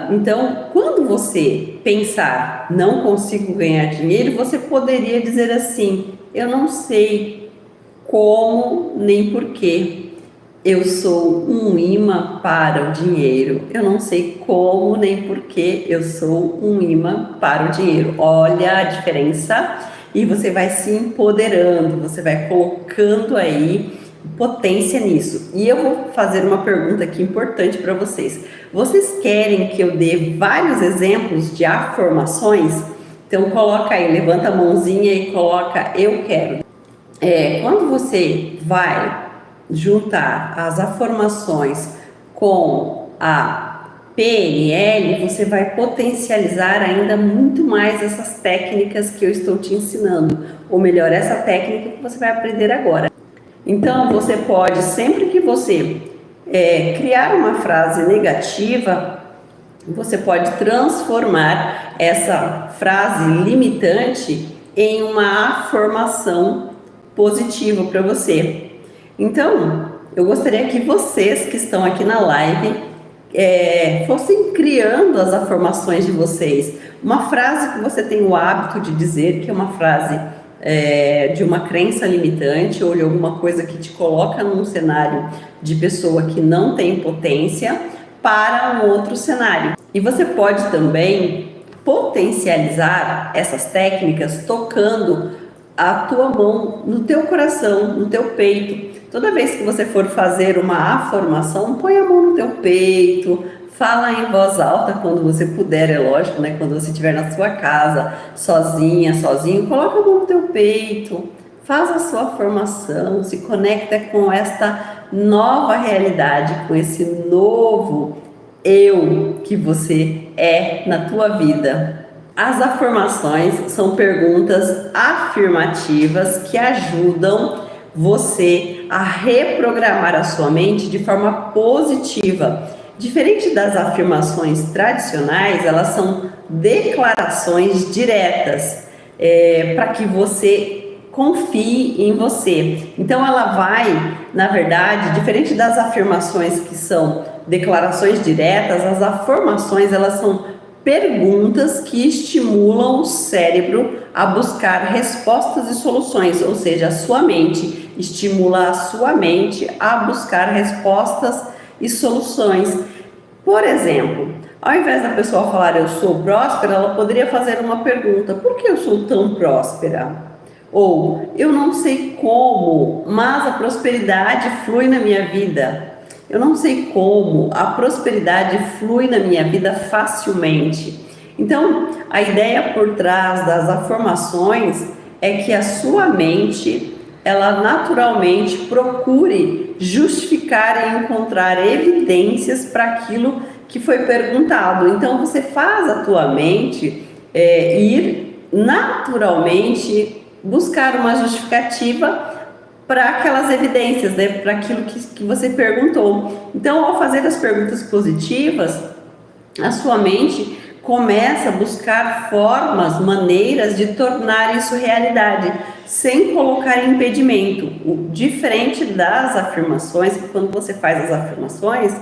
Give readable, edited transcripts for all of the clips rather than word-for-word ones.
Então, quando você pensar, não consigo ganhar dinheiro, você poderia dizer assim: eu não sei como nem porquê. Eu sou um imã para o dinheiro. Eu não sei como nem porquê eu sou um imã para o dinheiro. Olha a diferença e você vai se empoderando, você vai colocando aí potência nisso. E eu vou fazer uma pergunta aqui importante para vocês. Vocês querem que eu dê vários exemplos de afirmações? Então coloca aí, levanta a mãozinha e coloca eu quero. Quando você vai juntar as afirmações com a PNL, você vai potencializar ainda muito mais essas técnicas que eu estou te ensinando, ou melhor, essa técnica que você vai aprender agora. Então, você pode, sempre que você criar uma frase negativa, você pode transformar essa frase limitante em uma afirmação positiva para você. Então, eu gostaria que vocês que estão aqui na live fossem criando as afirmações de vocês. Uma frase que você tem o hábito de dizer, que é uma frase de uma crença limitante ou de alguma coisa que te coloca num cenário de pessoa que não tem potência para um outro cenário. E você pode também potencializar essas técnicas tocando a tua mão no teu coração, no teu peito. Toda vez que você for fazer uma afirmação, põe a mão no teu peito, fala em voz alta quando você puder, é lógico, né? Quando você estiver na sua casa, sozinha, sozinho, coloca a mão no teu peito, faz a sua afirmação, se conecta com esta nova realidade, com esse novo eu que você é na tua vida. As afirmações são perguntas afirmativas que ajudam você a reprogramar a sua mente de forma positiva. Diferente das afirmações tradicionais, elas são declarações diretas para que você confie em você. Então ela vai, na verdade, diferente das afirmações que são declarações diretas, as afirmações elas são perguntas que estimulam o cérebro a buscar respostas e soluções, ou seja, a sua mente estimula a sua mente a buscar respostas e soluções. Por exemplo, ao invés da pessoa falar eu sou próspera, ela poderia fazer uma pergunta: por que eu sou tão próspera? Ou eu não sei como, mas a prosperidade flui na minha vida. Eu não sei como, a prosperidade flui na minha vida facilmente. Então, a ideia por trás das afirmações é que a sua mente, ela naturalmente procure justificar e encontrar evidências para aquilo que foi perguntado. Então, você faz a tua mente ir naturalmente buscar uma justificativa para aquelas evidências, né, para aquilo que você perguntou. Então, ao fazer as perguntas positivas, a sua mente começa a buscar formas, maneiras de tornar isso realidade, sem colocar impedimento. Diferente das afirmações, que quando você faz as afirmações,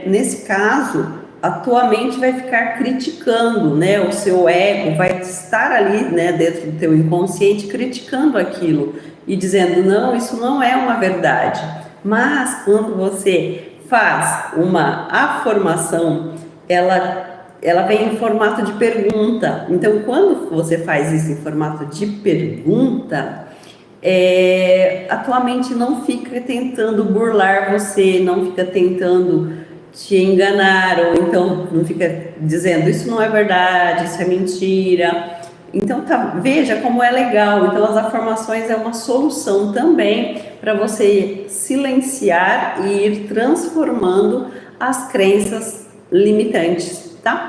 nesse caso, a tua mente vai ficar criticando, né? O seu ego vai estar ali, né, dentro do teu inconsciente, criticando aquilo e dizendo, não, isso não é uma verdade. Mas quando você faz uma afirmação, ela vem em formato de pergunta. Então, quando você faz isso em formato de pergunta, a tua mente não fica tentando burlar você, não fica tentando te enganar, ou então não fica dizendo isso não é verdade, isso é mentira. Então veja como é legal. Então as afirmações é uma solução também para você silenciar e ir transformando as crenças limitantes, tá?